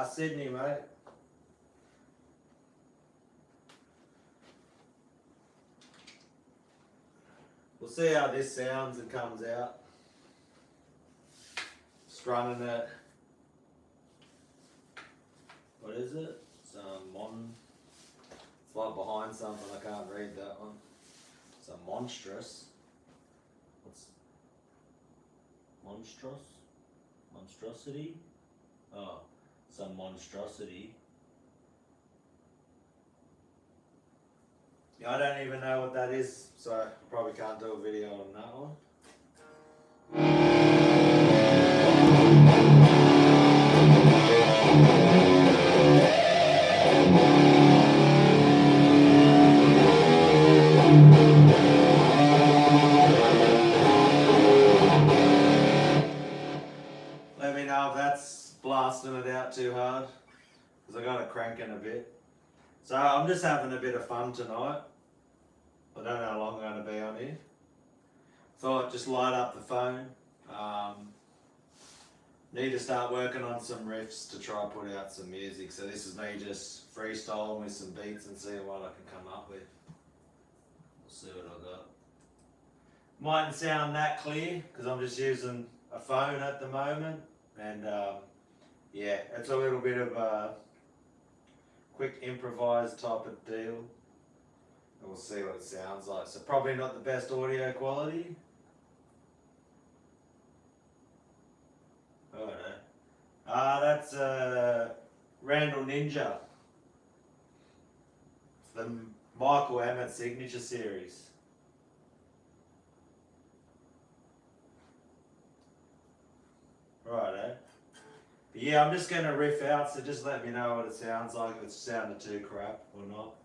Sydney, mate. We'll see how this sounds and comes out. Just running it. What is it? It's like behind something. I can't read that one. It's a monstrous. What's monstrous? Monstrosity? Oh, some monstrosity. Yeah, I don't even know what that is, so I probably can't do a video on that one. Let me know if that's blasting it out too hard, because I got it cranking a bit. So I'm just having a bit of fun tonight. I don't know how long I'm going to be on here. Thought just light up the phone. Need to start working on some riffs to try and put out some music. So this is me just freestyling with some beats and seeing what I can come up with. We'll see what I got. Mightn't sound that clear because I'm just using a phone at the moment. And yeah, it's a little bit of a quick improvised type of deal. And we'll see what it sounds like. So probably not the best audio quality. Righto. That's Randall Ninja. It's the Michael Emmett signature series. Righto. But yeah, I'm just going to riff out, so just let me know what it sounds like, if it's sounded too crap or not.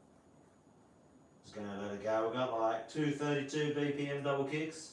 Just going to let it go. We've got like 232 BPM double kicks.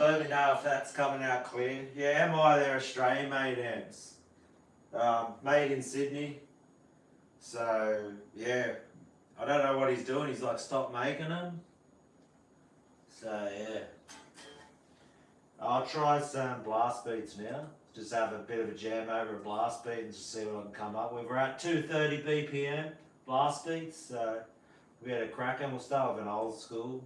Let me know if that's coming out clear. Yeah, they're Australian made amps. Made in Sydney. So, yeah. I don't know what he's doing. He's like stopped making them. So, yeah. I'll try some blast beats now. Just have a bit of a jam over a blast beat and just see what I can come up with. We're at 230 BPM blast beats. So, we had a crack and we'll start with an old school.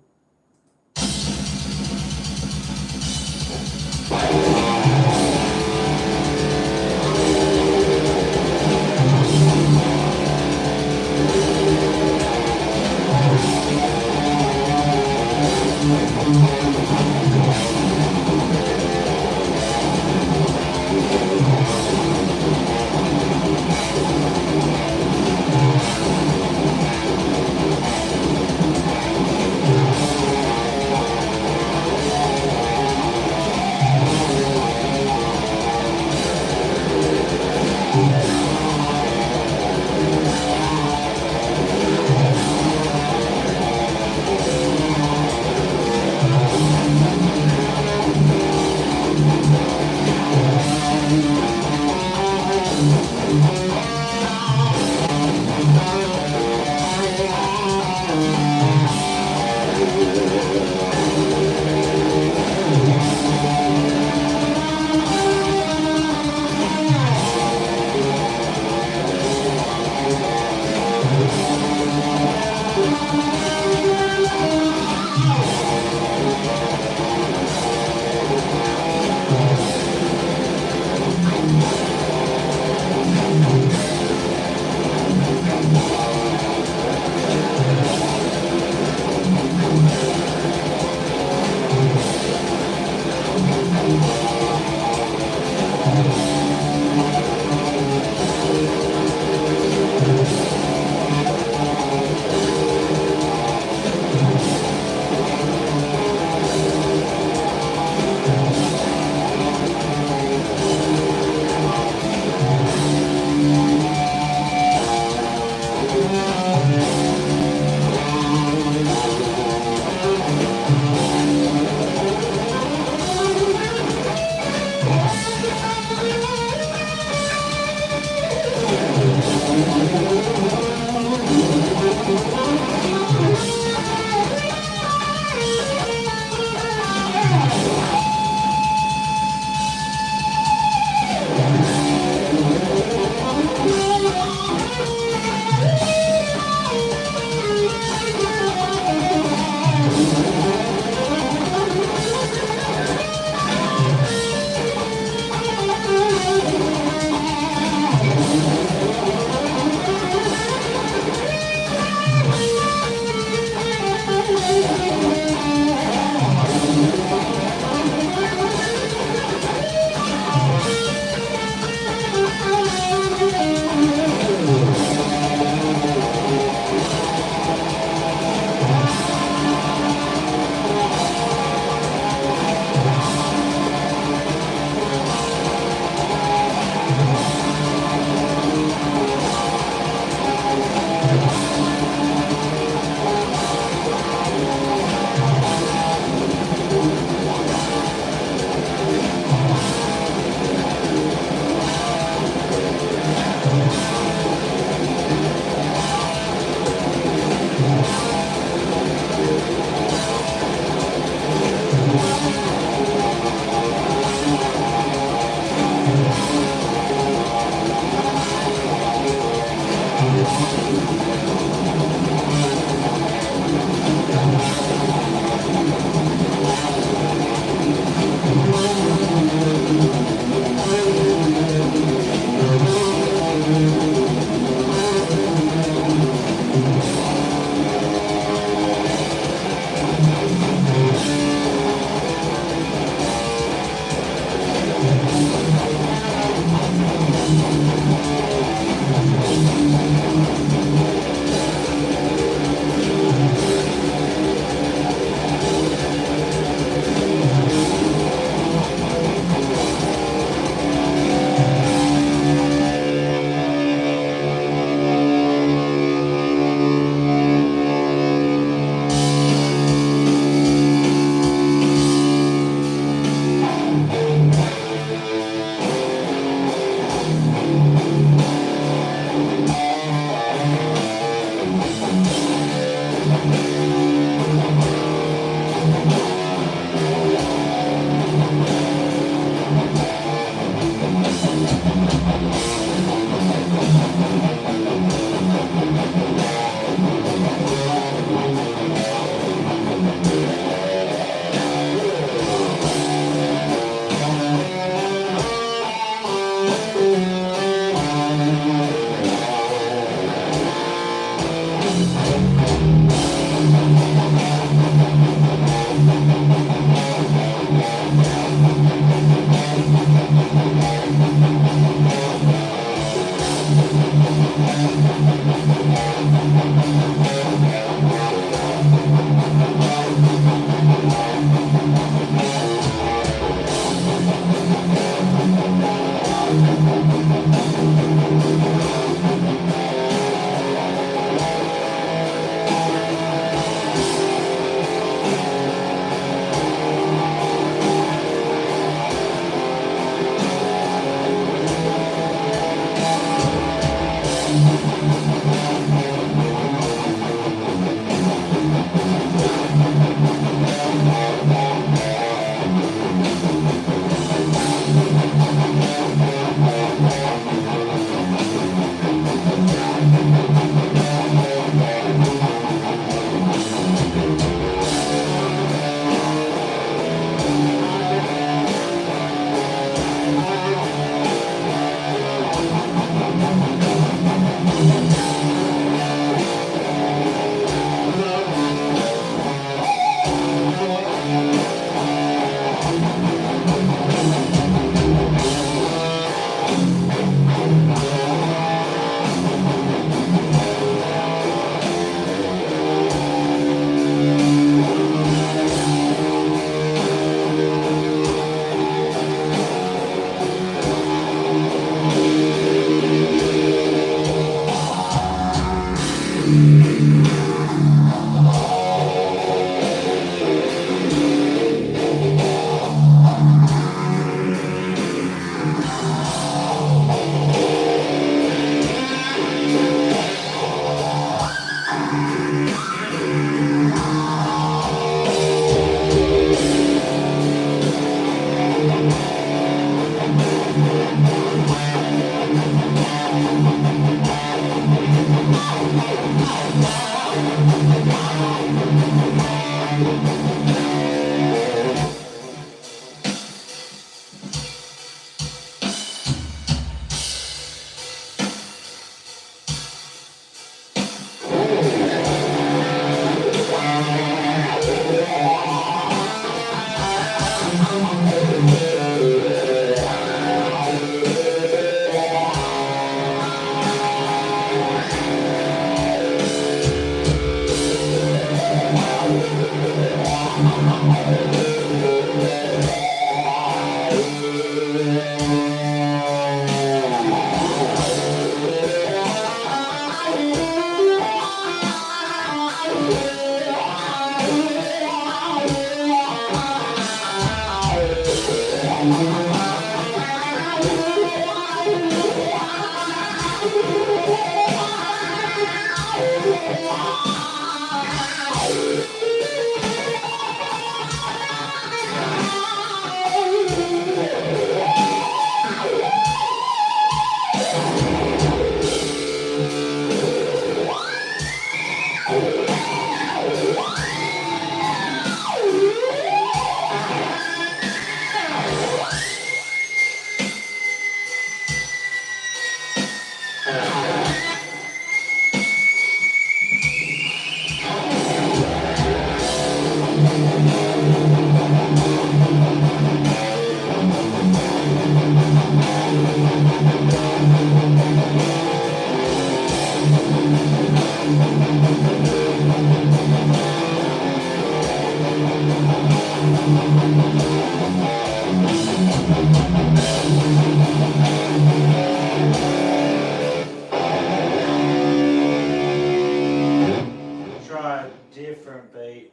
Try a different beat.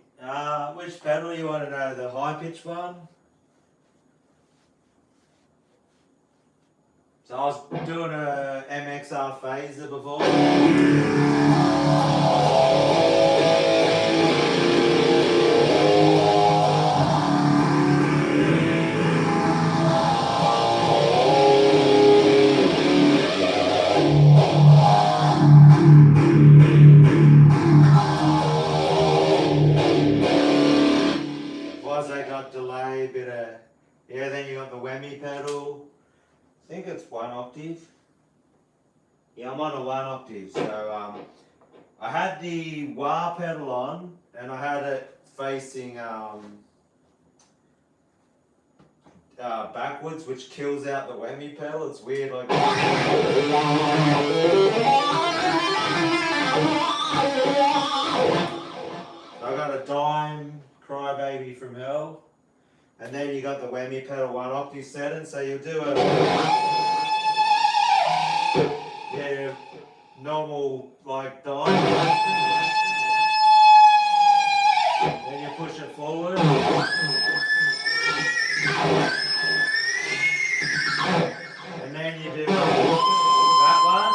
Which pedal you want to know? The high pitch one? So I was doing a MXR phaser before. Delay, bit of, yeah, then you got the whammy pedal. I think it's 1 octave. Yeah, I'm on a 1 octave. So I had the wah pedal on and I had it facing backwards, which kills out the whammy pedal. It's weird, like. I got a dime Crybaby from Hell. And then you got the whammy pedal 1 octave setting, so you'll do a normal like dime. Then you push it forward. And then you do that one.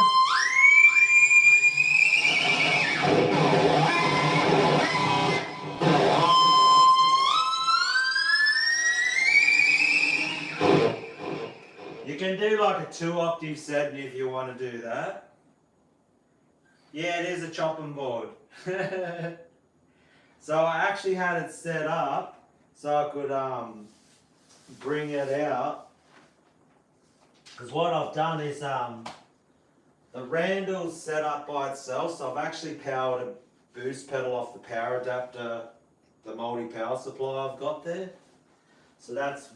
You can do like a 2 octave setting if you want to do that. Yeah, it is a chopping board. So I actually had it set up so I could bring it out. Because what I've done is the Randall's set up by itself, so I've actually powered a boost pedal off the power adapter, the multi-power supply I've got there. So that's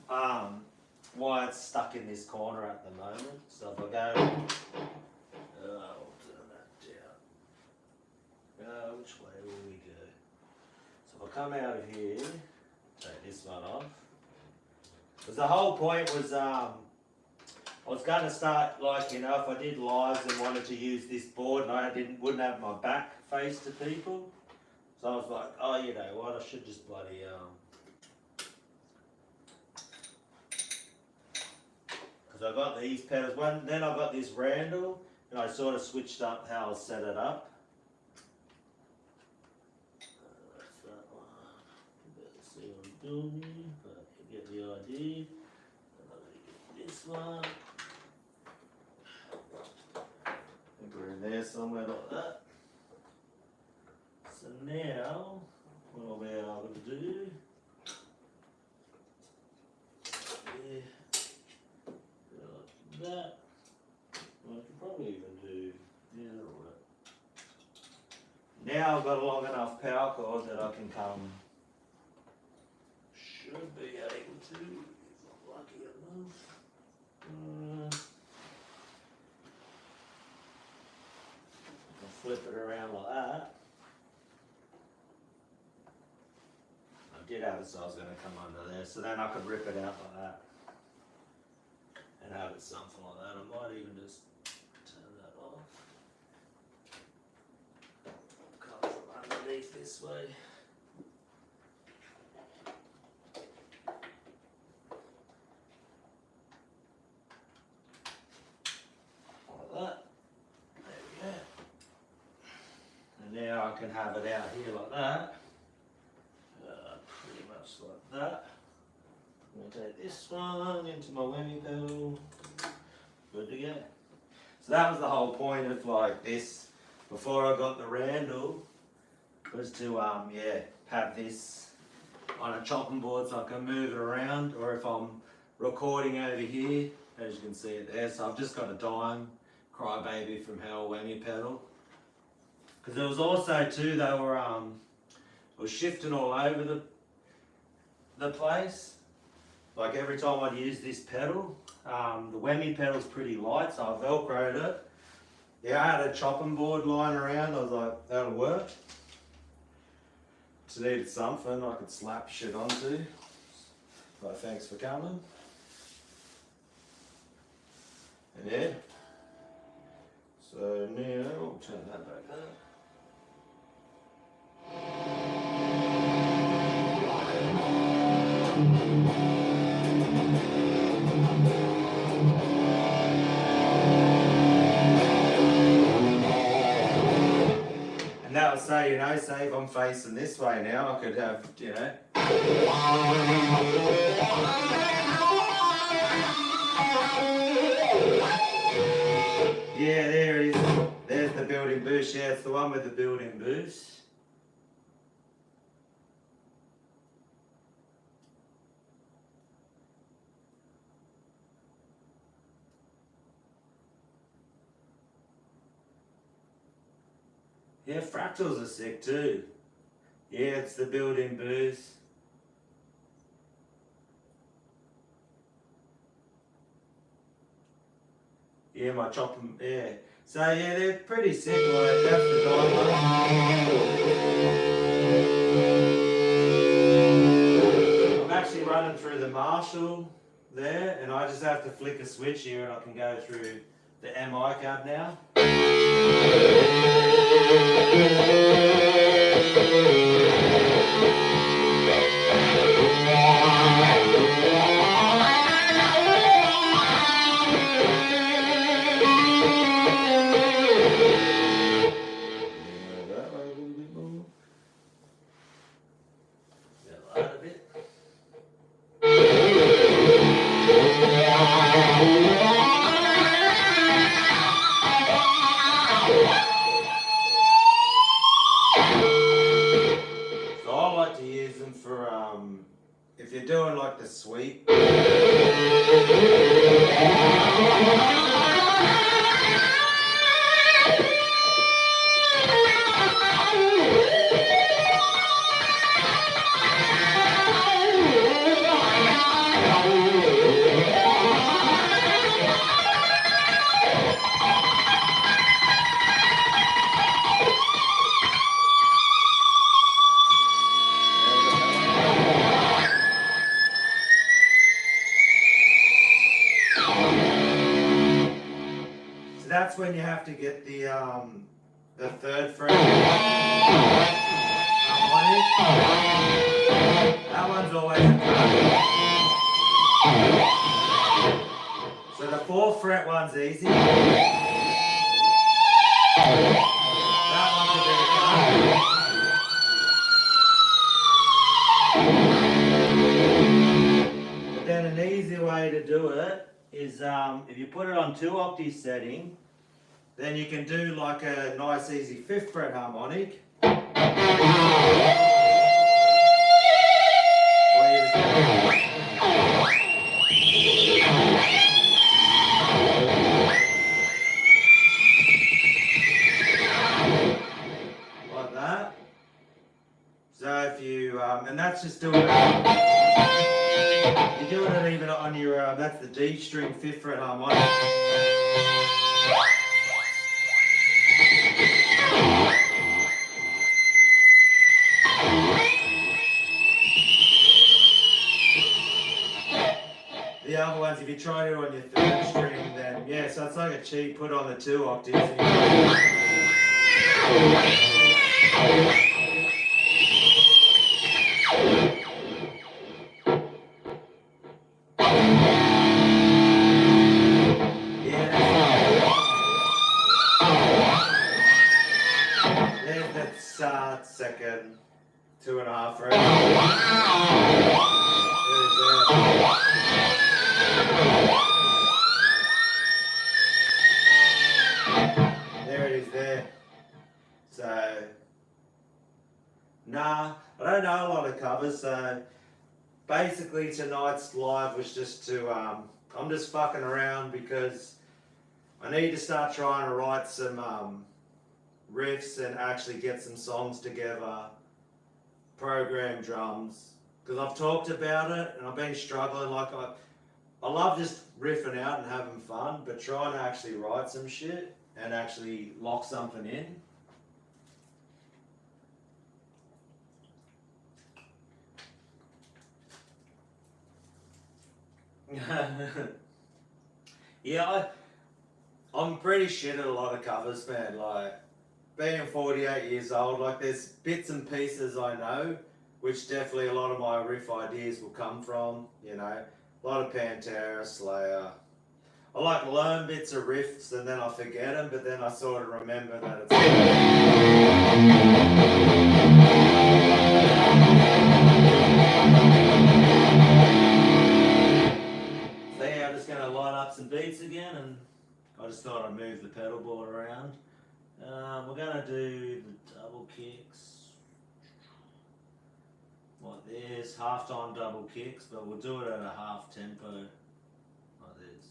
why it's stuck in this corner at the moment. So if I go, I'll turn that down. Which way will we go? So if I come out of here, take this one off. Because the whole point was I was going to start, like, you know, if I did lives and wanted to use this board and I wouldn't have my back face to people. So I was like, oh, you know what, I should just bloody, because I got these pedals, then I got this Randall, and I sort of switched up how I set it up. That's that one. You better see what I'm doing here, but you get the idea. And I'm going to get this one. I think we're in there somewhere like that. So now, what I'll be able to do, yeah, like that. Well, I could probably even do, yeah, that'll work. Now I've got a long enough power cord that I can come, should be able to, if I'm lucky enough. I'll flip it around like that. I did have it so I was going to come under there, so then I could rip it out like that and have it something like that. I might even just turn that off. Come from underneath this way. Like that. There we go. And now I can have it out here like that. Pretty much like that. I'm going to take this one into my whammy pedal. Good to go. So that was the whole point of like this, before I got the Randall, was to yeah, have this on a chopping board so I can move it around, or if I'm recording over here, as you can see it there. So I've just got a Dime Crybaby from Hell whammy pedal. Because there was also too, they were it was shifting all over the place. Like every time I'd use this pedal, the whammy pedal's pretty light, so I velcroed it. Yeah, I had a chopping board lying around. I was like, that'll work. Just needed something I could slap shit onto. But thanks for coming. And yeah. So now I'll turn that back up. And that would say, you know, say if I'm facing this way now, I could have, you know. Yeah, there it is. There's the built-in boost. Yeah, it's the one with the built-in boost. Yeah, fractals are sick too. Yeah, it's the built-in boost. Yeah, my chopping, yeah. So yeah, they're pretty sick, like that's the diamond. I'm actually running through the Marshall there, and I just have to flick a switch here and I can go through the MI card now. If you're doing like the sweep. when you have to get the third fret harmonic. That one's always a cut. So the 4th fret one's easy. That one's a bit of cut. But then an easy way to do it is if you put it on 2 octave setting, then you can do like a nice easy 5th fret harmonic. Like that. So if you, and that's just doing it. You're doing it even on your, that's the D string 5th fret harmonic. The other ones, if you try to do it on your 3rd string, then yeah, so it's like a cheat, put on the 2 octaves. And there's that second 2.5 fret. There it is there. So, nah, I don't know a lot of covers, so basically tonight's live was just to, I'm just fucking around because I need to start trying to write some riffs and actually get some songs together, program drums, because I've talked about it and I've been struggling. Like I love just riffing out and having fun, but trying to actually write some shit and actually lock something in. Yeah, I'm pretty shit at a lot of covers, man. Like, being 48 years old, like there's bits and pieces I know, which definitely a lot of my riff ideas will come from, you know. A lot of Pantera, Slayer. I like learn bits of riffs and then I forget them, but then I sort of remember that it's... So yeah, I'm just going to line up some beats again, and I just thought I'd move the pedal board around. We're going to do the double kicks. Like this, half-time double kicks, but we'll do it at a half tempo, like this.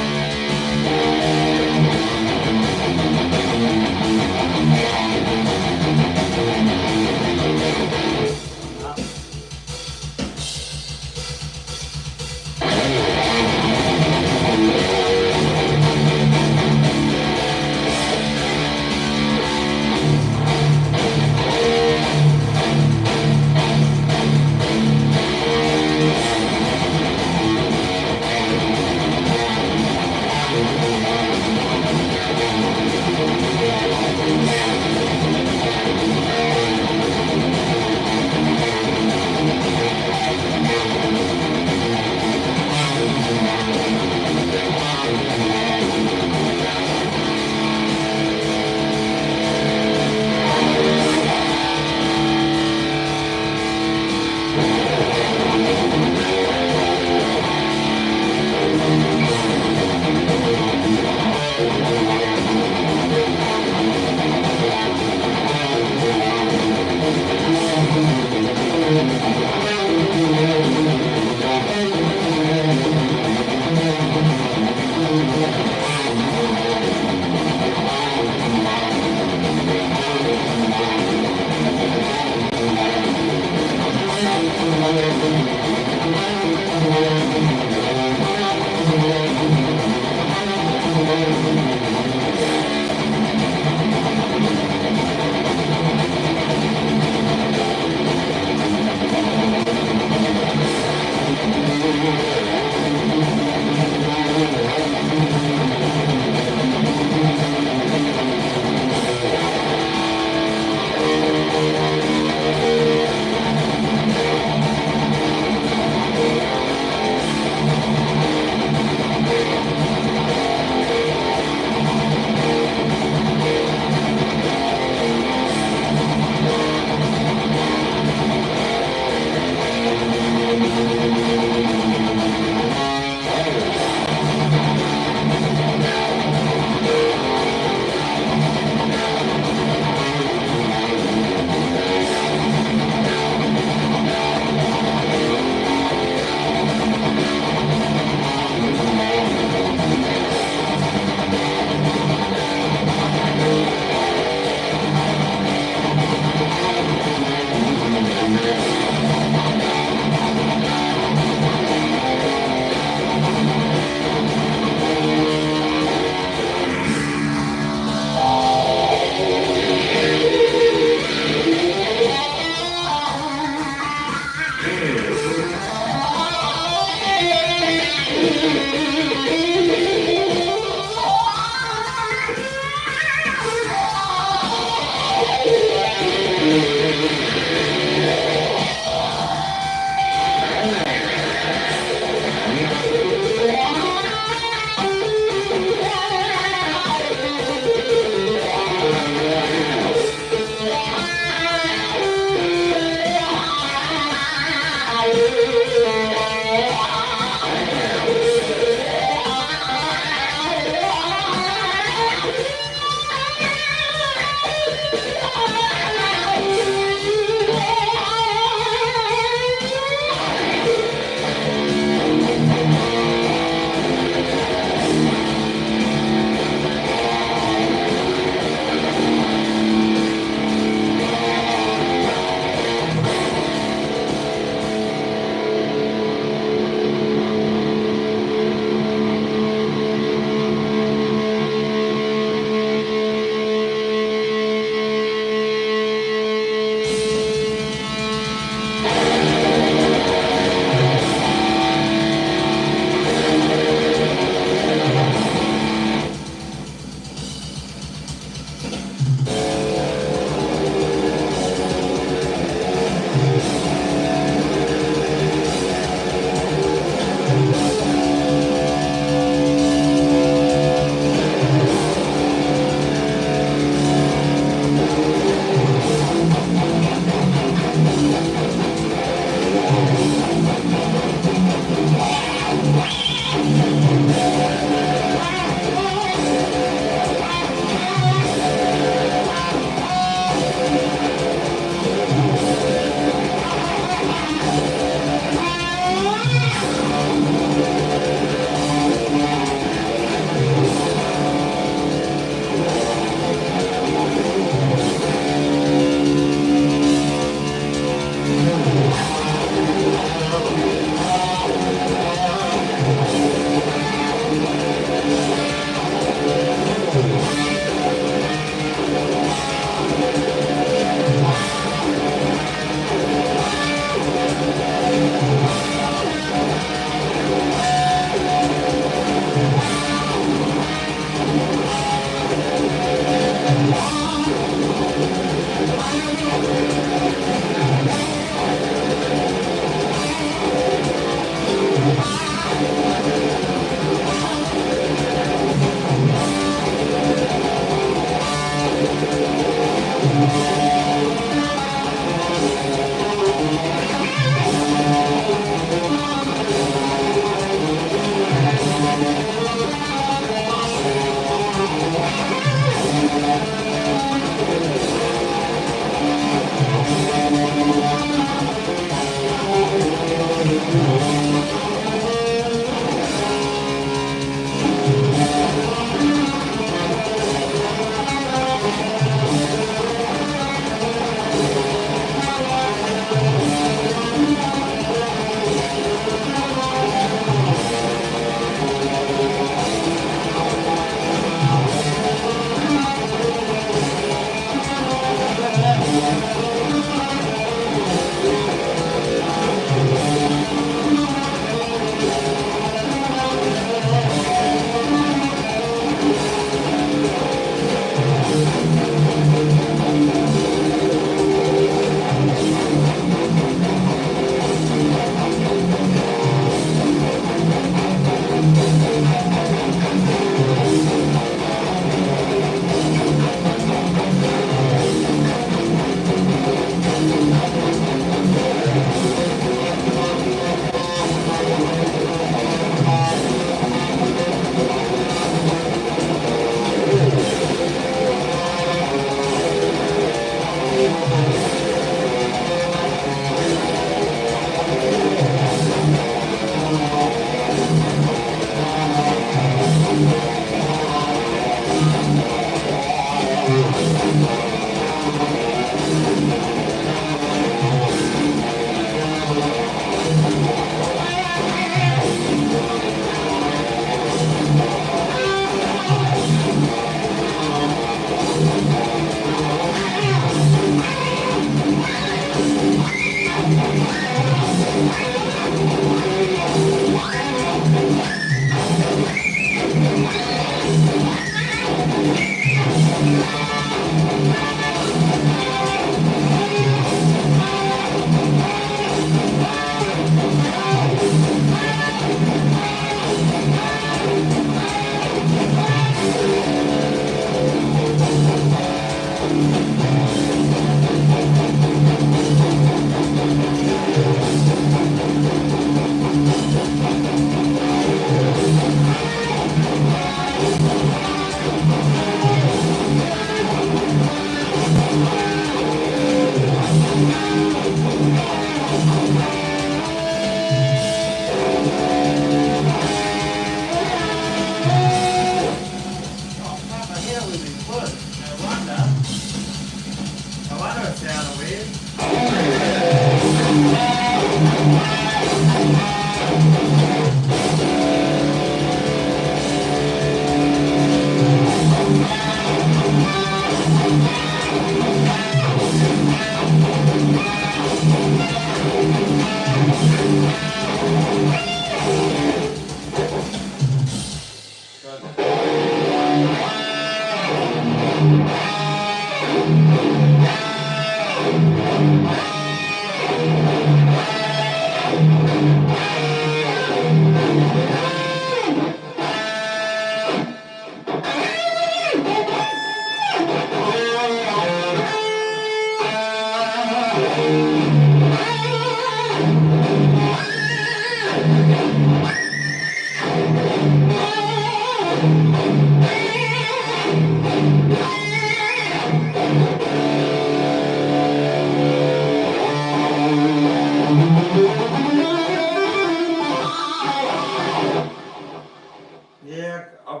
Yeah, a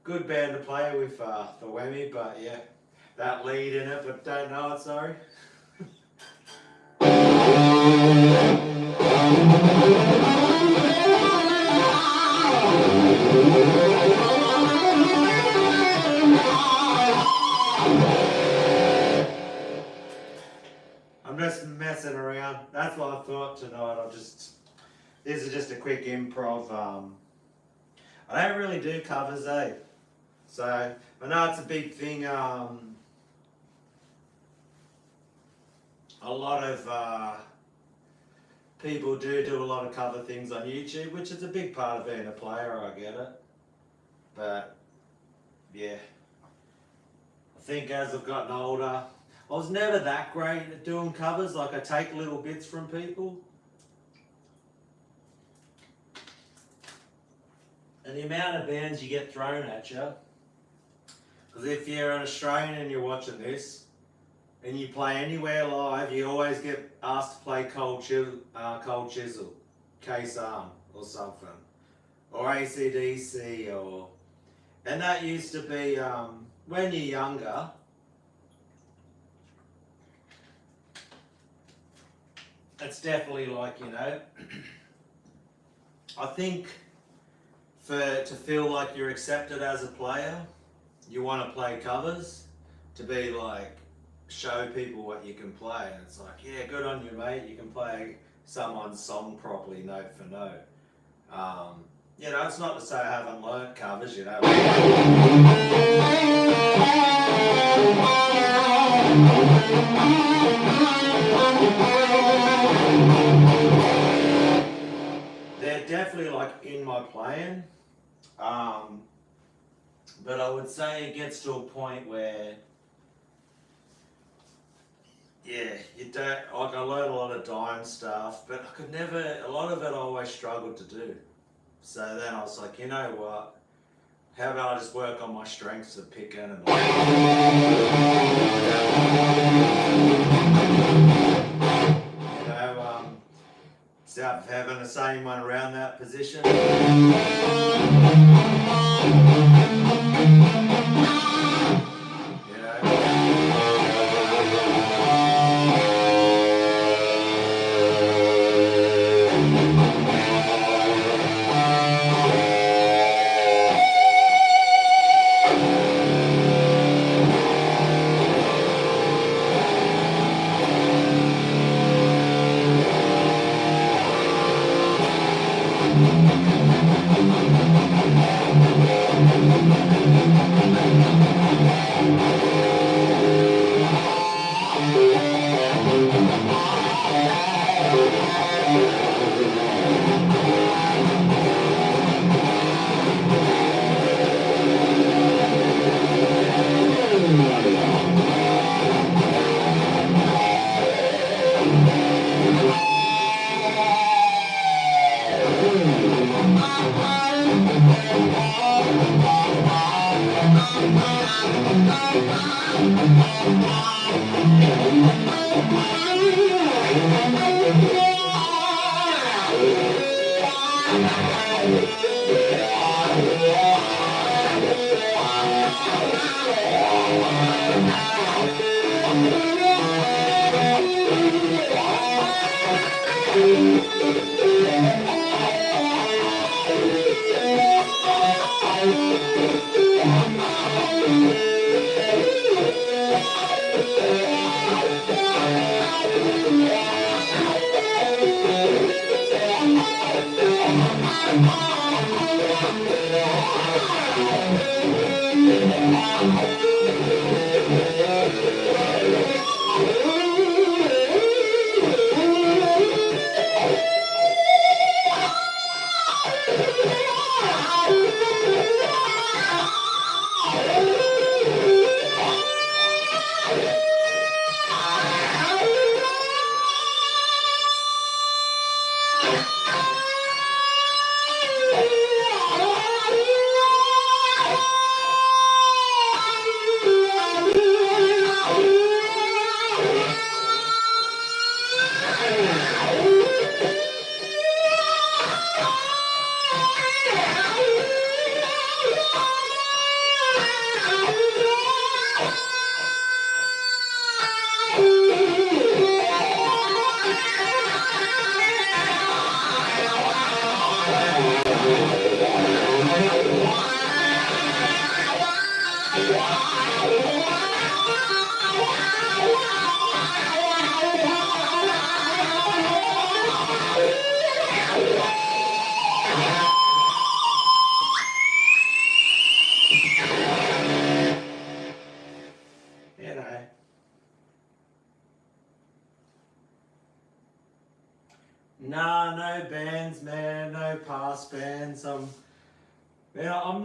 good band to play with the whammy, but yeah, that lead in it, but don't know it, sorry. I'm just messing around. That's what I thought tonight. This is just a quick improv. I don't really do covers, eh? So I know it's a big thing. A lot of people do a lot of cover things on YouTube, which is a big part of being a player. I get it, but yeah, I think as I've gotten older, I was never that great at doing covers. Like, I take little bits from people, and the amount of bands you get thrown at you. Because if you're an Australian and you're watching this, and you play anywhere live, you always get asked to play Cold Chisel, Case Arm, or something, or AC/DC, and that used to be when you're younger. It's definitely like, I think to feel like you're accepted as a player, you want to play covers to be like, show people what you can play. And it's like, yeah, good on you, mate. You can play someone's song properly, note for note. It's not to say I haven't learnt covers, They're definitely like in my playing, but I would say it gets to a point where, yeah, you don't, like, I learned a lot of DUNN stuff, but I could never, a lot of it I always struggled to do. So then I was like, you know what, how about I just work on my strengths of picking and South of Heaven, the same one around that position. You know. Nah, no bands, man, no past bands. I'm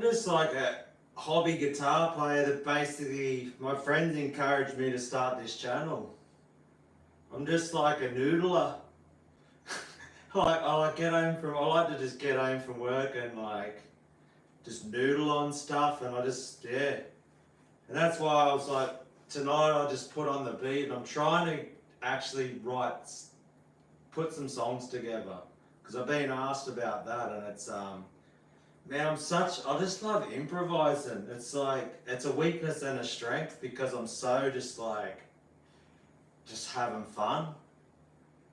just like a hobby guitar player that basically my friends encouraged me to start this channel. I'm just like a noodler. I like to just get home from work and like just noodle on stuff, and and that's why I was like, tonight I just put on the beat and I'm trying to actually put some songs together, because I've been asked about that, and it's man, I just love improvising. It's like, it's a weakness and a strength, because I'm so just having fun.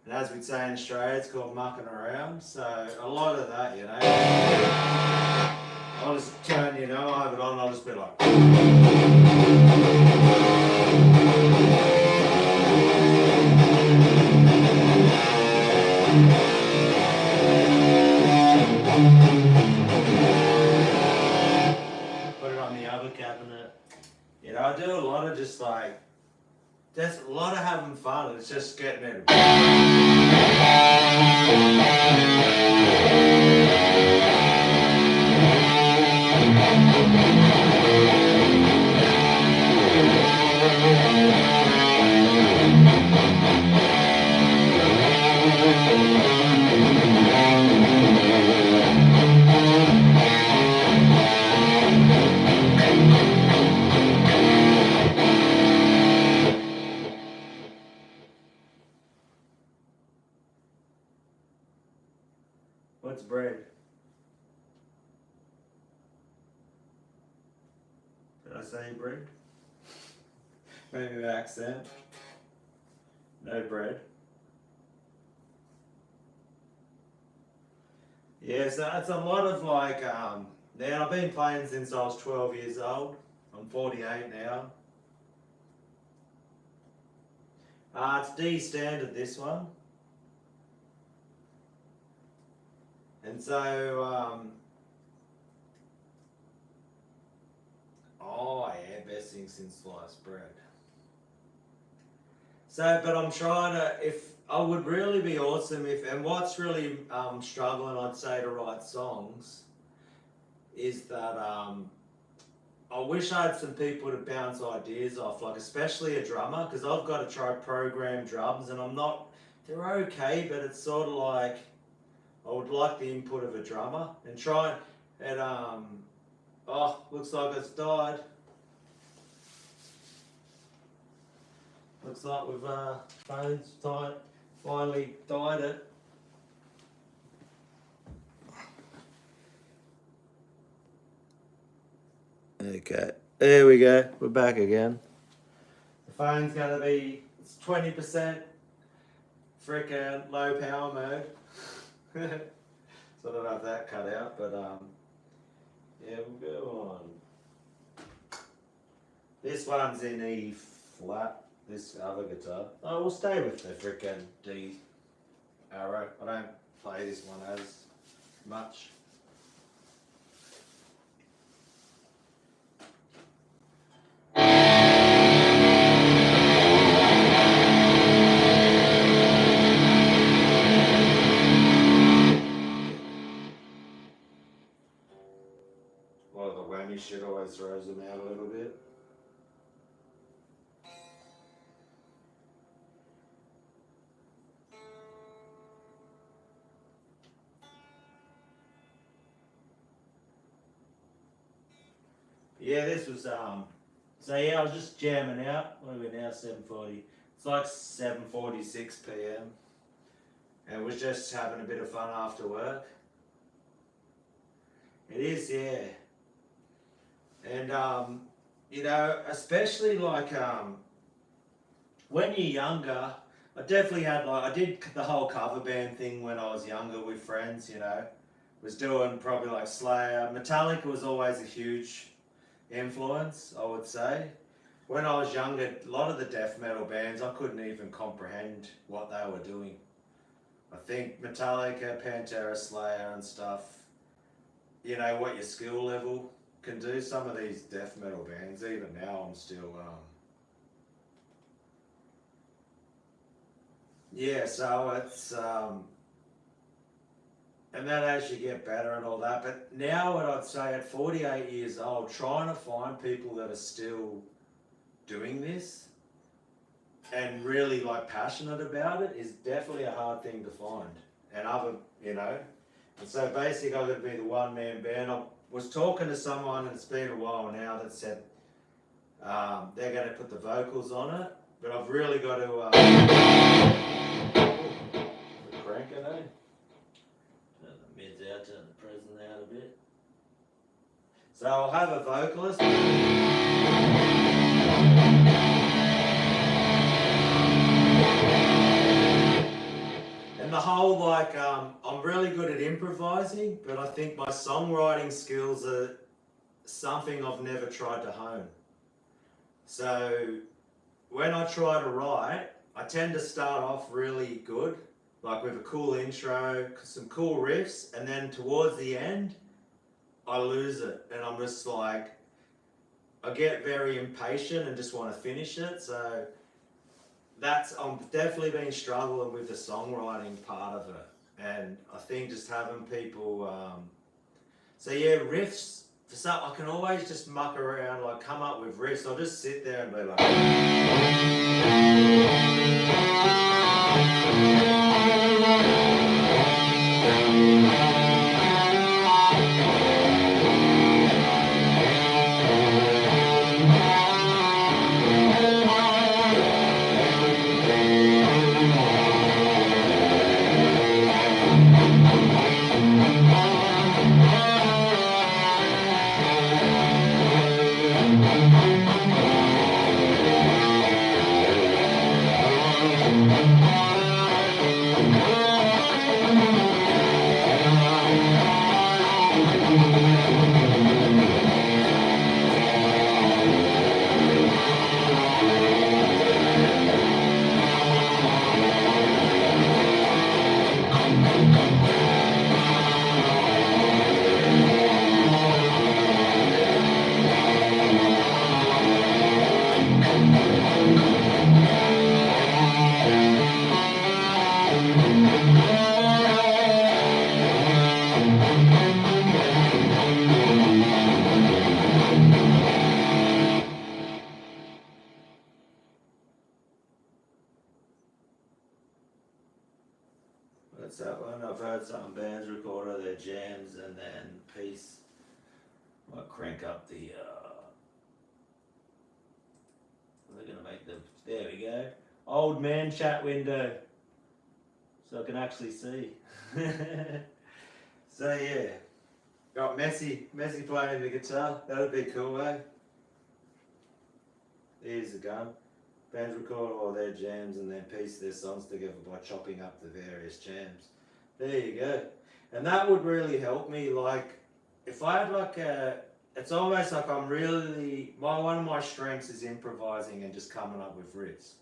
And as we'd say in Australia, it's called mucking around. So a lot of that, you know. I'll just turn, I have it on, I'll just be like. Put it on the other cabinet. I do a lot of just a lot of having fun. It's just getting it. What's bread? Did I say bread? Maybe an accent. No bread. Yeah, so it's a lot of now I've been playing since I was 12 years old. I'm 48 now. It's D standard, this one. And so, best thing since sliced bread. So, but I'm trying to, I would really be awesome and what's really struggling, I'd say, to write songs, is that I wish I had some people to bounce ideas off, like especially a drummer, because I've got to try program drums and they're okay, but it's sort of like, I would like the input of a drummer and try and looks like it's died. Looks like we've phone's finally died it. Okay, there we go. We're back again. The phone's gonna be 20% freaking low power mode. So I don't know if that cut out, but yeah, we'll go on. This one's in E flat. This other guitar. Oh, we'll stay with the freaking D arrow. I don't play this one as much. Well, the whammy shit always throws them out a little bit. Yeah, this was so yeah, I was just jamming out. What are we now? 7:40. It's like 7:46 p.m. and was just having a bit of fun after work. It is, yeah. And especially when you're younger, I definitely had I did the whole cover band thing when I was younger with friends, was doing probably like Slayer. Metallica was always a huge influence, I would say. When I was younger, a lot of the death metal bands, I couldn't even comprehend what they were doing. I think Metallica, Pantera, Slayer and stuff, you know, what your skill level can do. Some of these death metal bands, even now I'm still, yeah, so it's, and then as you get better and all that, but now what I'd say at 48 years old, trying to find people that are still doing this and really like passionate about it is definitely a hard thing to find. And other, you know, and so basically I've got to be the one man band. I was talking to someone, and it's been a while now, that said they're going to put the vocals on it, but I've really got to crank it, eh? Turn the mids out, turn the present out a bit. So I'll have a vocalist. And the whole, like, I'm really good at improvising, but I think my songwriting skills are something I've never tried to hone. So when I try to write, I tend to start off really good, like with a cool intro, some cool riffs, and then towards the end, I lose it, and I'm just like, I get very impatient and just want to finish it. So I'm definitely been struggling with the songwriting part of it, and I think just having people, so yeah, riffs, for some, I can always just muck around, like come up with riffs. I'll just sit there and be like, what's that one? I've heard some bands record their jams and then piece. I'll crank up the, they're going to make the, there we go, old man chat window, so I can actually see. So yeah, got Messi playing the guitar, that'd be cool, eh? Here's the gun. Bands record all their jams and then piece their songs together by chopping up the various jams. There you go. And that would really help me, like, if I had like it's almost like I'm really, one of my strengths is improvising and just coming up with riffs.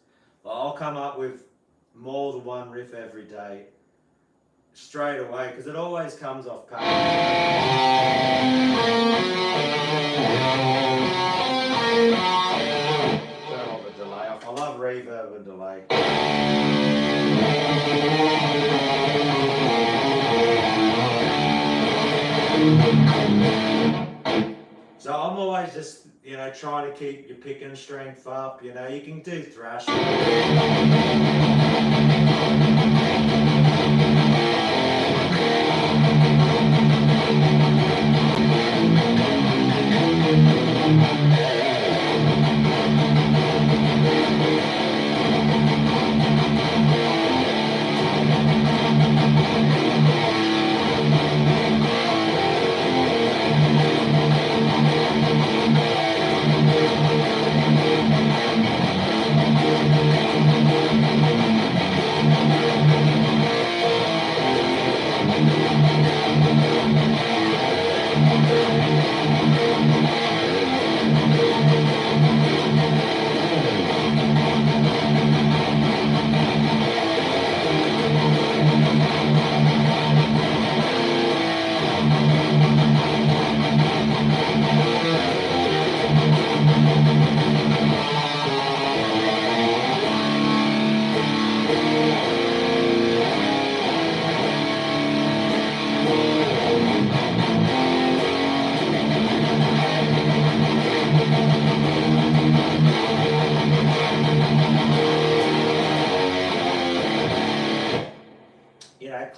Like I'll come up with more than one riff every day, straight away, because it always comes off pattern. Turn all the delay off. I love reverb and delay. So I'm always just, you know, trying to keep your picking strength up. You know, you can do thrash.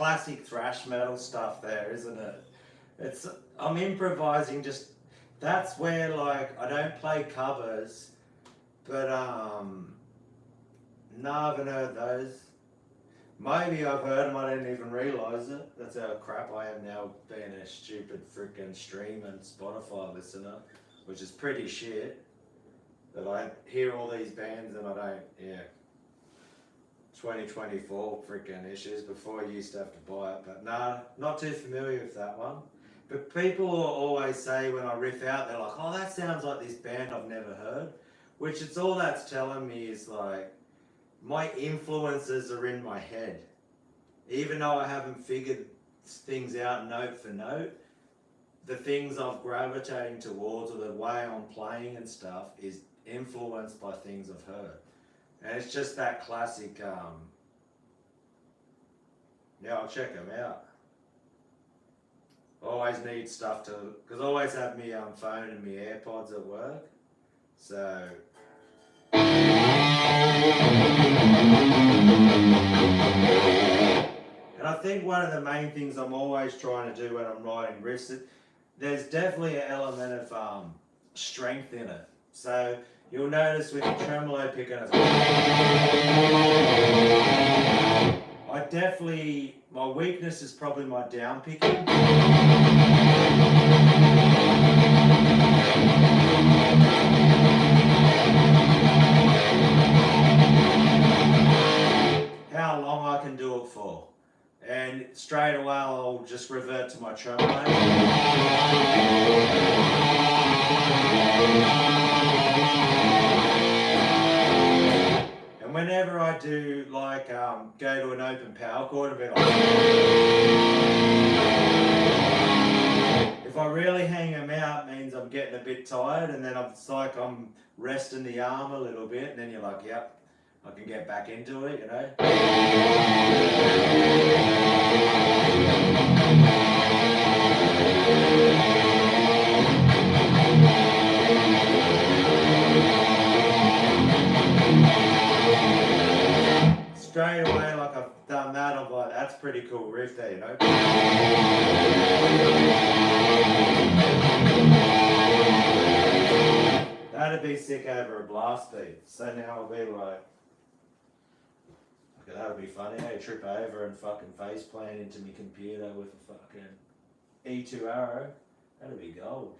classic thrash metal stuff there, isn't it? I'm improvising, just that's where like I don't play covers, but no, I haven't heard those. Maybe I've heard them, I didn't even realise it. That's how crap I am now, being a stupid freaking stream and Spotify listener, which is pretty shit. That I hear all these bands and I don't, yeah. 2024 freaking issues. Before I used to have to buy it, but nah, not too familiar with that one. But people always say when I riff out, they're like, oh, that sounds like this band I've never heard. Which it's all that's telling me is like, my influences are in my head. Even though I haven't figured things out note for note, the things I'm gravitating towards or the way I'm playing and stuff is influenced by things I've heard. And it's just that classic, yeah, I'll check them out. Always need stuff to, because I always have my phone and my AirPods at work. So... And I think one of the main things I'm always trying to do when I'm writing riffs, there's definitely an element of strength in it. So you'll notice with the tremolo picking it, I definitely, my weakness is probably my down picking. How long I can do it for. And straight away I'll just revert to my tremolo. And whenever I do like go to an open power chord and be like, if I really hang them out, it means I'm getting a bit tired, and then it's like I'm resting the arm a little bit, and then you're like, yep, I can get back into it, you know. Straight away, like I've done that, I'm like, that's pretty cool riff there, you know. That'd be sick over a blast beat. So now I'll be like, okay, that'd be funny, hey, trip over and fucking face plant into my computer with a fucking E2 arrow. That'd be gold.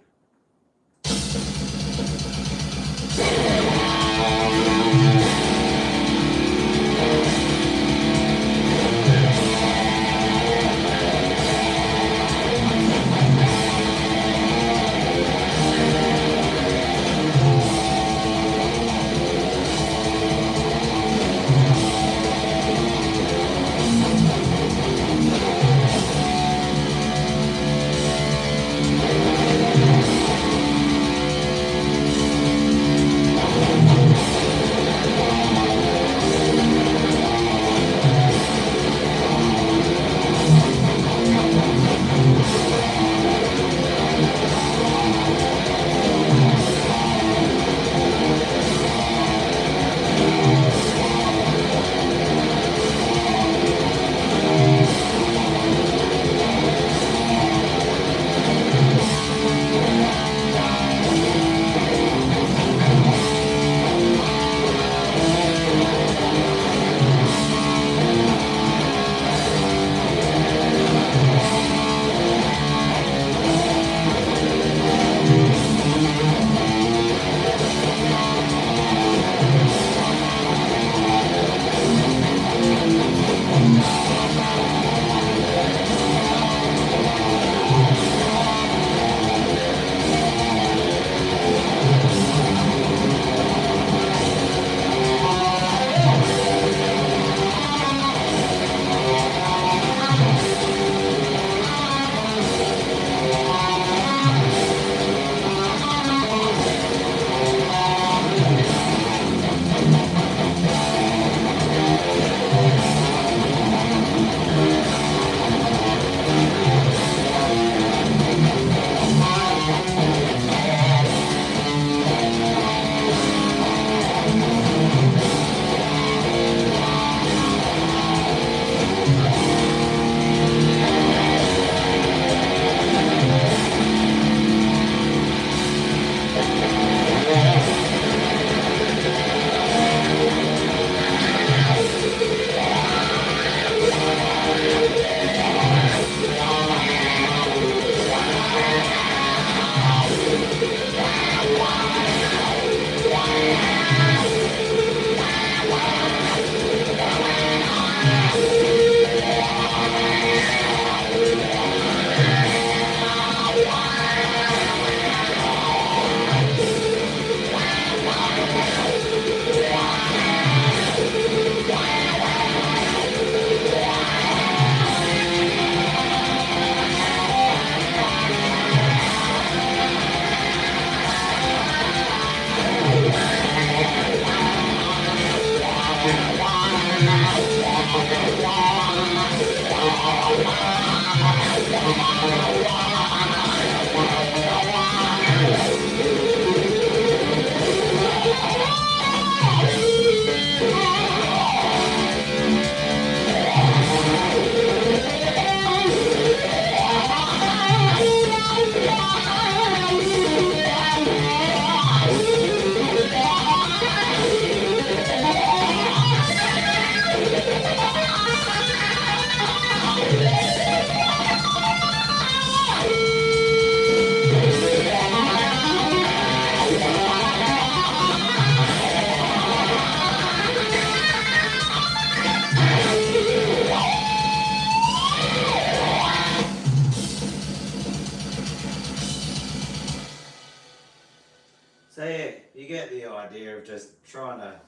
So yeah, you get the idea of just trying to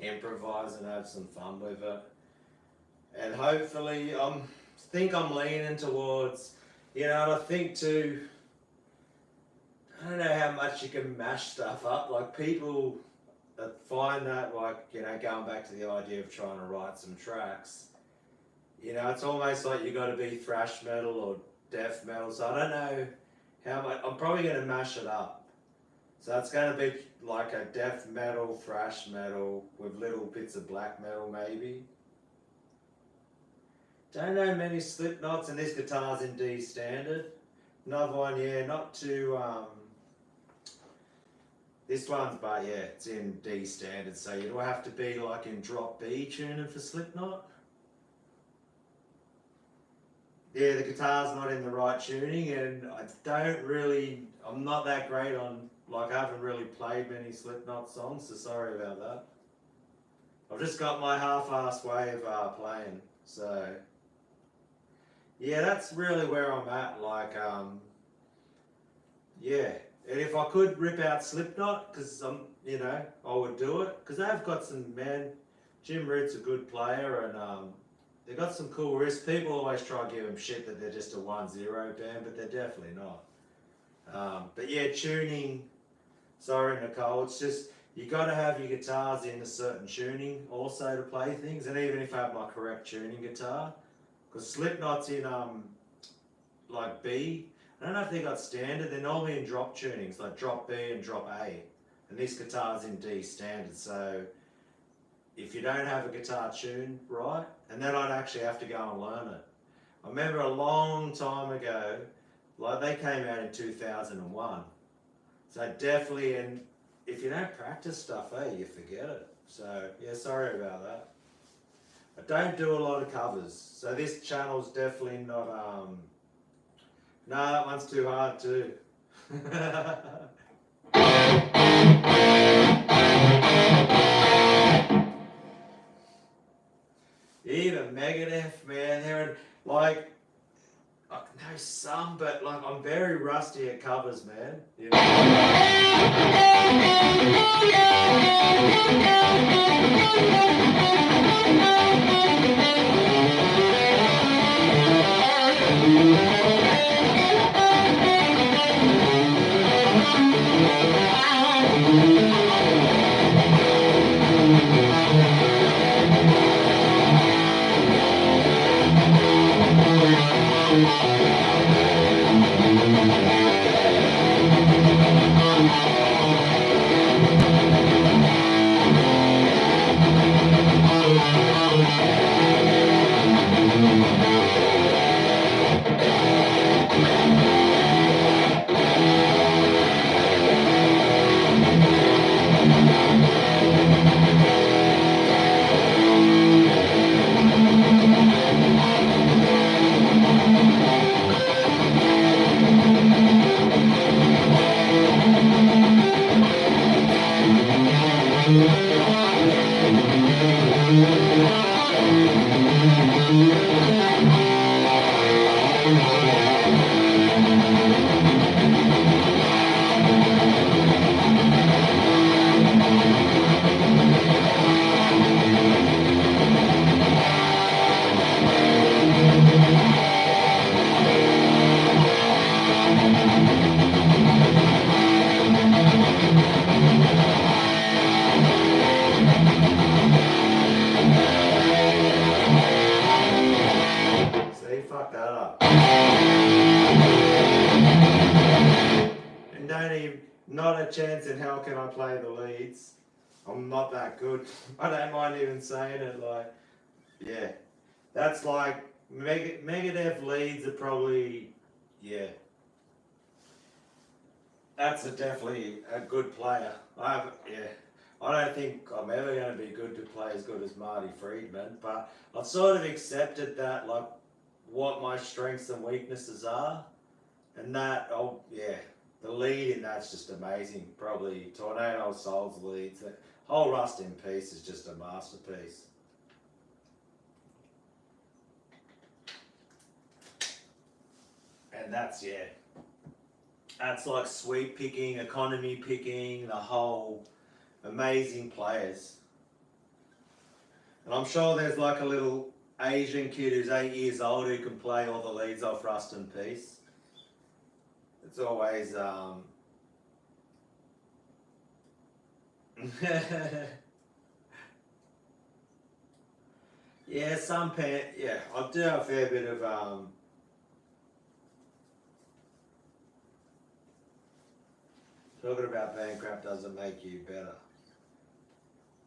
improvise and have some fun with it. And hopefully, think I'm leaning towards, and I think too, I don't know how much you can mash stuff up. Like people that find that, like, going back to the idea of trying to write some tracks, it's almost like you got to be thrash metal or death metal. So I don't know how much, I'm probably going to mash it up. So it's going to be like a death metal, thrash metal with little bits of black metal maybe. Don't know many slip knots, and this guitar's in D standard. Another one, yeah, not too, this one's, but yeah, it's in D standard, so you don't have to be like in drop B tuning for Slipknot. Yeah, the guitar's not in the right tuning, and I'm not that great on, like, I haven't really played many Slipknot songs, so sorry about that. I've just got my half-assed way of playing, so yeah, that's really where I'm at. Like, yeah, and if I could rip out Slipknot, because I would do it, because they've got some, man, Jim Root's a good player, and they've got some cool riffs. People always try to give them shit that they're just a 1-0 band, but they're definitely not. But yeah, tuning, sorry Nicole, it's just, you got to have your guitars in a certain tuning also to play things, and even if I have my correct tuning guitar, because Slipknot's in like B, I don't know if they got standard, they're normally in drop tunings, like drop B and drop A, and this guitar's in D standard, so if you don't have a guitar tuned right, and then I'd actually have to go and learn it. I remember a long time ago, like they came out in 2001, so definitely, and if you don't practice stuff, you forget it. So yeah, sorry about that. I don't do a lot of covers, so this channel's definitely not, no, that one's too hard too. Even Megadeth, man, they're like, I know some, but like I'm very rusty at covers, man. See, fuck that up. And don't even, not a chance in hell can I play the leads. I'm not that good. I don't mind even saying it, like, yeah. That's like, Megadeth leads are probably, yeah. That's definitely a good player. I don't think I'm ever going to be good to play as good as Marty Friedman, but I've sort of accepted that, like, what my strengths and weaknesses are, and that, the lead in that's just amazing. Probably Tornado of Souls leads. The whole Rust in Peace is just a masterpiece. And that's, That's like sweep picking, economy picking, the whole amazing players. And I'm sure there's like a little Asian kid who's 8 years old who can play all the leads off Rust and Peace. It's always yeah, yeah, I do have a fair bit of talking about band crap doesn't make you better.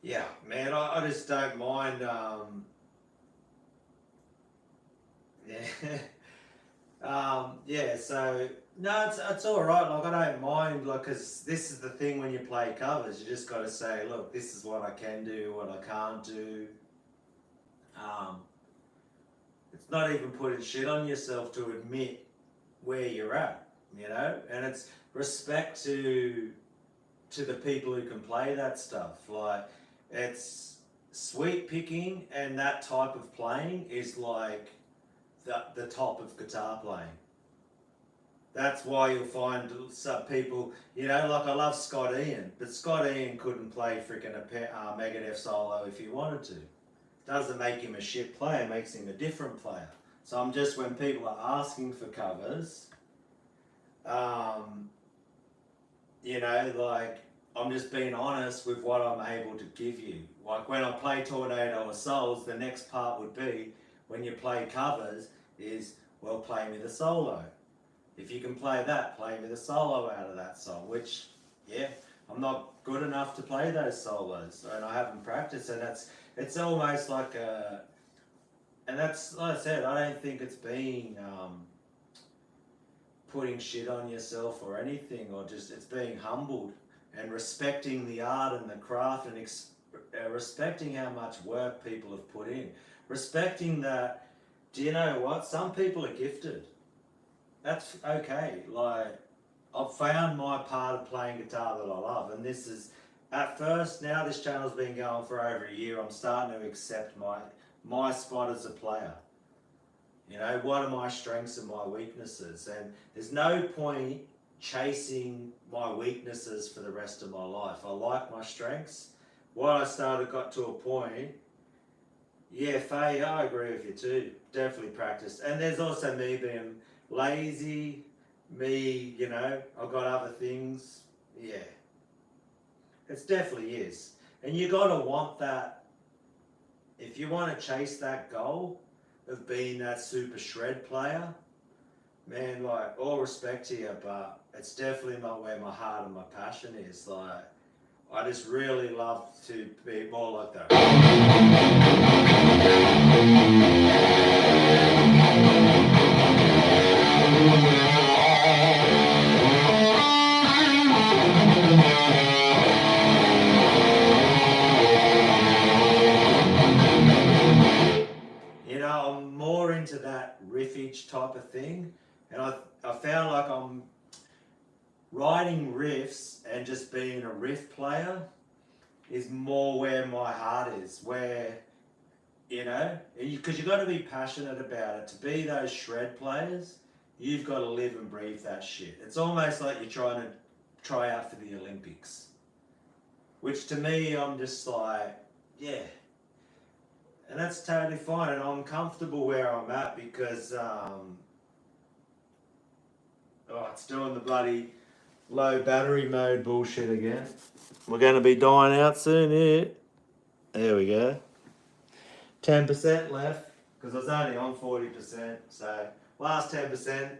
Yeah, man, I just don't mind yeah. Yeah, so no, it's all right. Like I don't mind, like, cause this is the thing when you play covers, you just got to say, look, this is what I can do, what I can't do. It's not even putting shit on yourself to admit where you're at, you know, and it's respect to the people who can play that stuff. Like it's sweep picking and that type of playing is like the top of guitar playing. That's why you'll find some people, you know, like I love Scott Ian, but Scott Ian couldn't play freaking a Megadeth solo if he wanted to. Doesn't make him a shit player, makes him a different player. So I'm just, when people are asking for covers, you know, like I'm just being honest with what I'm able to give you. Like when I play Tornado of Souls, the next part would be, when you play covers, is, well, play me the solo. If you can play that, play me the solo out of that song, which, yeah, I'm not good enough to play those solos, and I haven't practiced, and it's almost like a, and that's, like I said, I don't think it's being putting shit on yourself or anything, or just, it's being humbled and respecting the art and the craft and respecting how much work people have put in. Respecting that, do you know what? Some people are gifted. That's okay. Like, I've found my part of playing guitar that I love, and this is, at first, now this channel's been going for over a year, I'm starting to accept my spot as a player. You know, what are my strengths and my weaknesses? And there's no point chasing my weaknesses for the rest of my life. I like my strengths. What I got to a point, yeah, Faye, I agree with you too. Definitely practice. And there's also me being lazy, me, you know, I've got other things. Yeah. It definitely is. And you got to want that, if you want to chase that goal of being that super shred player, man, like, all respect to you, but it's definitely not where my heart and my passion is. Like, I just really love to be more like that. You know, I'm more into that riffage type of thing, and I found like I'm writing riffs and just being a riff player is more where my heart is, where, you know, because you've got to be passionate about it. To be those shred players, you've got to live and breathe that shit. It's almost like you're trying to try out for the Olympics, which to me, I'm just like, yeah. And that's totally fine, and I'm comfortable where I'm at because, oh, it's doing the bloody low battery mode bullshit again. We're going to be dying out soon here. There we go. 10% left, because I was only on 40%, so last 10%.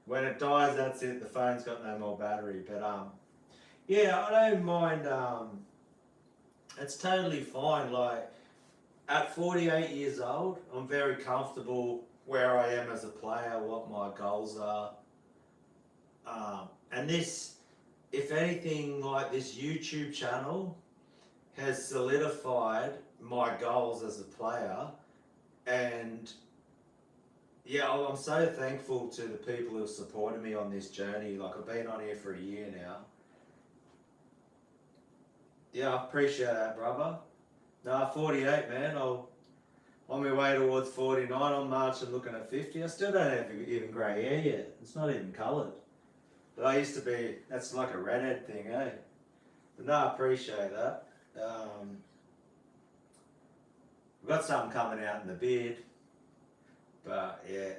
When it dies, that's it, the phone's got no more battery. But yeah, I don't mind, it's totally fine. Like, at 48 years old, I'm very comfortable where I am as a player, what my goals are. And this, if anything, like this YouTube channel has solidified my goals as a player. And yeah, I'm so thankful to the people who have supported me on this journey. Like, I've been on here for a year now. Yeah, I appreciate that, brother. No, 48, man. on my way towards 49, I'm marching looking at 50. I still don't have even grey hair yet. It's not even coloured. But I used to be, that's like a redhead thing, eh? But no, I appreciate that. We've got something coming out in the beard. But yeah.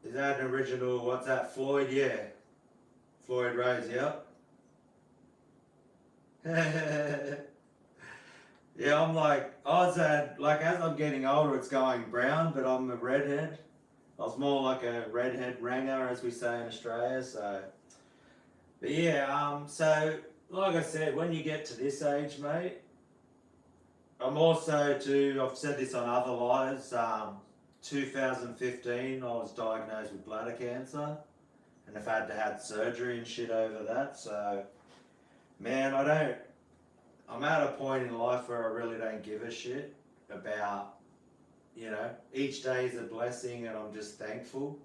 Is that an original, what's that, Floyd? Yeah. Floyd Rose, yep. Yeah, I'm like, as I'm getting older, it's going brown, but I'm a redhead. I was more like a redhead ranger, as we say in Australia, so. But yeah, so, like I said, when you get to this age, mate, I'm also I've said this on other lives, 2015, I was diagnosed with bladder cancer, and I've had to have surgery and shit over that, so, man, I'm at a point in life where I really don't give a shit about, you know, each day is a blessing and I'm just thankful.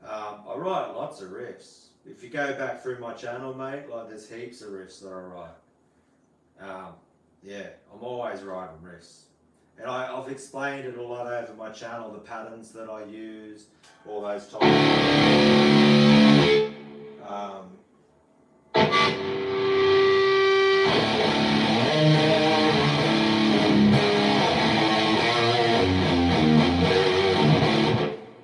I write lots of riffs. If you go back through my channel, mate, like there's heaps of riffs that I write. Yeah, I'm always writing riffs. And I've explained it a lot over my channel, the patterns that I use, all those topics.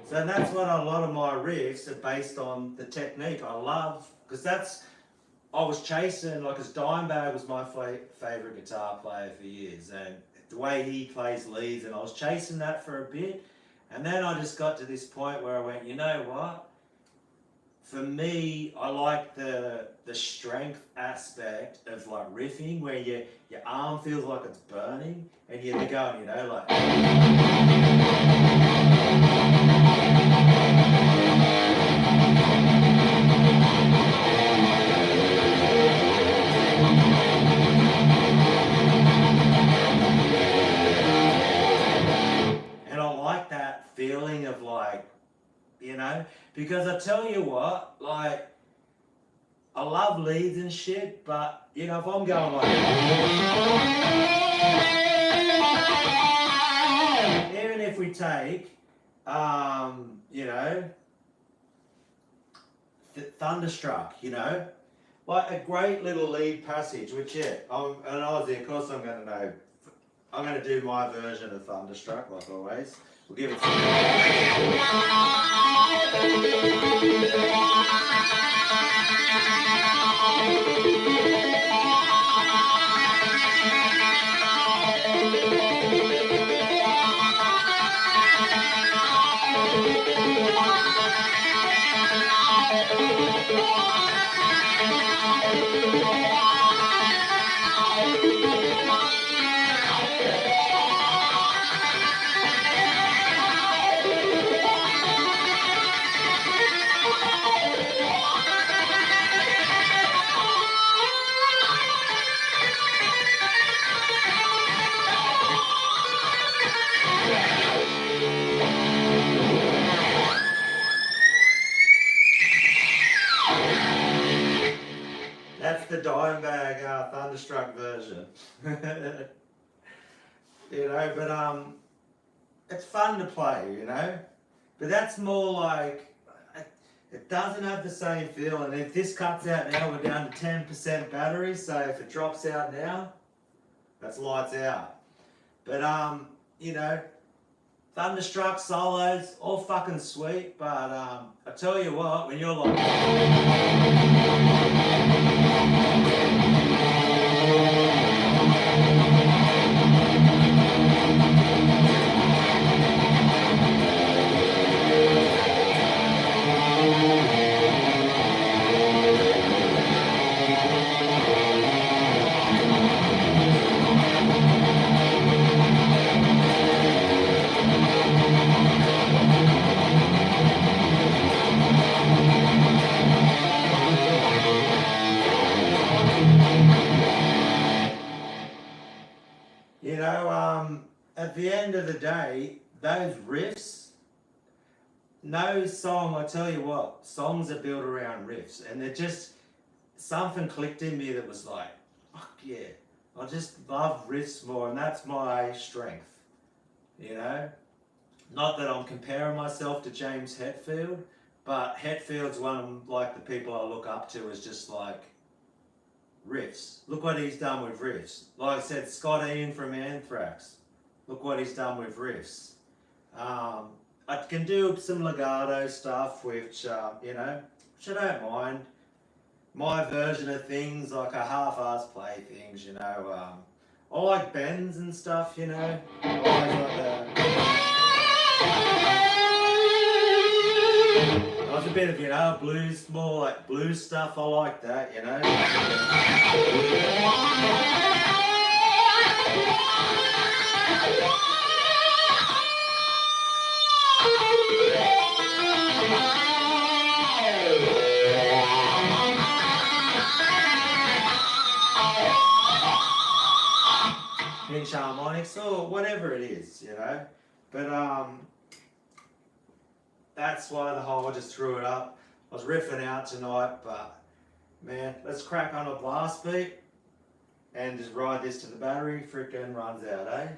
So that's what a lot of my riffs are based on, the technique. I love, because I was chasing, like, as Dimebag was my favourite guitar player for years, and the way he plays leads, and I was chasing that for a bit, and then I just got to this point where I went, you know what? For me, I like the strength aspect of like riffing, where your arm feels like it's burning, and you're going, you know, like. And I like that feeling of like, you know, because I tell you what, like, I love leads and shit, but, you know, if I'm going like, even if we take, you know, Thunderstruck, you know, like a great little lead passage, which, yeah, I'm an Aussie, of course I'm going to do my version of Thunderstruck, like always. We'll give it some. That's the Dimebag Thunderstruck version. You know, but it's fun to play, you know. But that's more like, it doesn't have the same feel. And if this cuts out now, we're down to 10% battery. So if it drops out now, that's lights out. But you know, Thunderstruck solos, all fucking sweet. But I tell you what, when you're like. You know, at the end of the day, those riffs, no song, I tell you what, songs are built around riffs, and they're just, something clicked in me that was like, fuck yeah, I just love riffs more, and that's my strength, you know. Not that I'm comparing myself to James Hetfield, but Hetfield's one of like the people I look up to as just like riffs. Look what he's done with riffs. Like I said, Scott Ian from Anthrax. Look what he's done with riffs. I can do some legato stuff, which you know, which I don't mind. My version of things, like a half-ass play things, you know. I like bends and stuff, you know. I like a bit of, you know, blues, more like blues stuff. I like that, you know. Pinch harmonics or whatever it is, you know. But that's why the whole, I just threw it up. I was riffing out tonight, but man, let's crack on a blast beat and just ride this to the battery. Frickin' runs out, eh?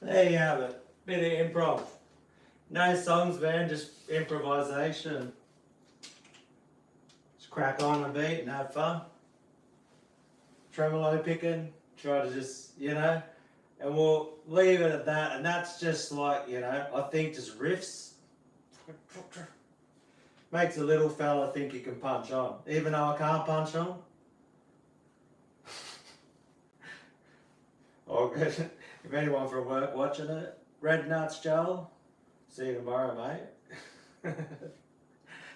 There you have it. Bit of improv. No songs, man, just improvisation. Just crack on a beat and have fun. Tremolo picking, try to just, and we'll leave it at that. And that's just like, I think just riffs. Makes a little fella think he can punch on. Even though I can't punch on. If anyone from work watching it, Red Nuts Joel, see you tomorrow, mate.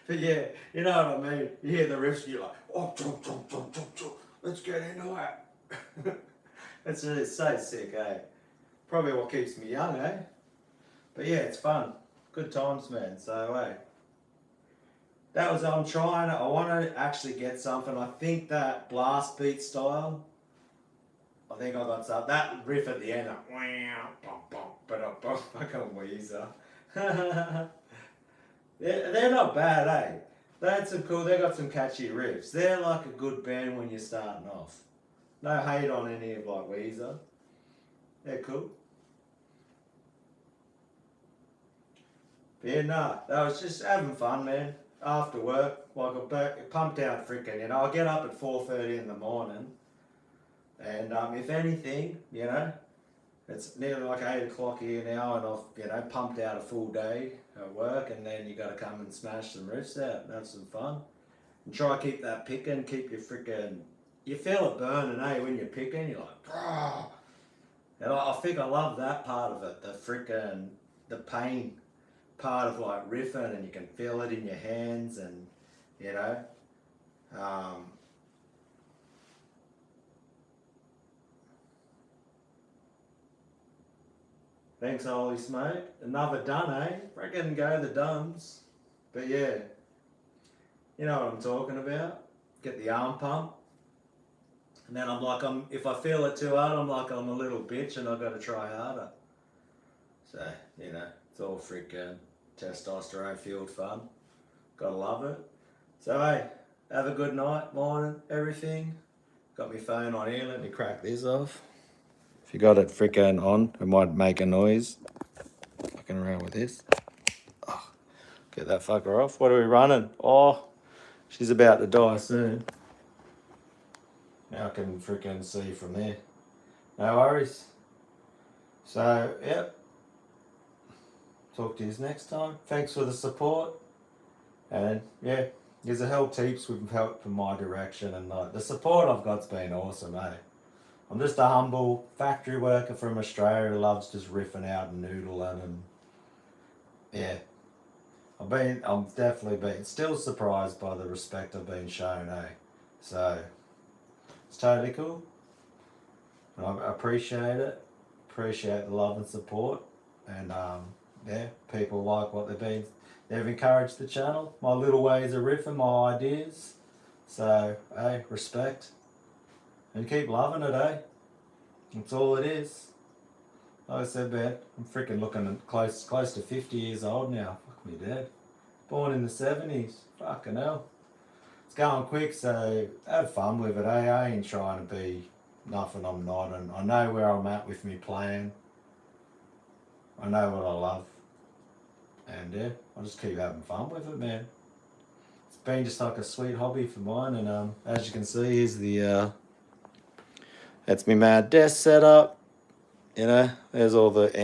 But yeah, you know what I mean. You hear the riffs, you're like, oh, chomp, chomp, chomp, chomp, chomp. Let's get into it. It's so sick, eh? Probably what keeps me young, eh? But yeah, it's fun. Good times, man. So, that was, I want to actually get something. I think that blast beat style, I think I got some. That riff at the end, like, wow, bum, bum, ba-da-bum, fucking Weezer. They're not bad, eh? They got some catchy riffs. They're like a good band when you're starting off. No hate on any of like Weezer. They're cool. But yeah, that was just having fun, man. After work, like I pumped out freaking, I get up at 4:30 in the morning. And if anything, you know, it's nearly like 8 o'clock here now, and I've, you know, pumped out a full day at work, and then you got to come and smash some riffs out and have some fun. And try to keep that picking, keep your freaking, you feel it burning, eh, when you're picking, you're like, oh. And I think I love that part of it, the freaking, the pain part of like riffing, and you can feel it in your hands, and, you know, thanks, Holy Smoke. Another done, eh? Freaking go the Dunns. But yeah, you know what I'm talking about. Get the arm pump. And then I'm like, if I feel it too hard, I'm like, I'm a little bitch and I've got to try harder. So, you know, it's all freaking testosterone fueled fun. Gotta love it. So, hey, have a good night, morning, everything. Got my phone on here. Let me crack this off. If you got it freaking on, it might make a noise. Fucking around with this. Oh, get that fucker off. What are we running? Oh, she's about to die soon. Now I can freaking see from there. No worries. So, yep. Talk to you next time. Thanks for the support. And yeah, there's a help heaps with help from my direction, and the support I've got's been awesome, eh? I'm just a humble factory worker from Australia who loves just riffing out and noodling, and yeah, I've definitely been still surprised by the respect I've been shown, eh? So it's totally cool. I appreciate it. Appreciate the love and support, and yeah, people like what they've encouraged the channel, my little ways of riffing, my ideas. So hey, respect. And keep loving it, eh? That's all it is. Like I said, man, I'm freaking looking at close to 50 years old now. Fuck me dead. Born in the 70s. Fucking hell. It's going quick, so have fun with it, eh? I ain't trying to be nothing I'm not, and I know where I'm at with me playing. I know what I love. And yeah, I'll just keep having fun with it, man. It's been just like a sweet hobby for mine, and as you can see, here's the that's me mad desk setup. You know, there's all the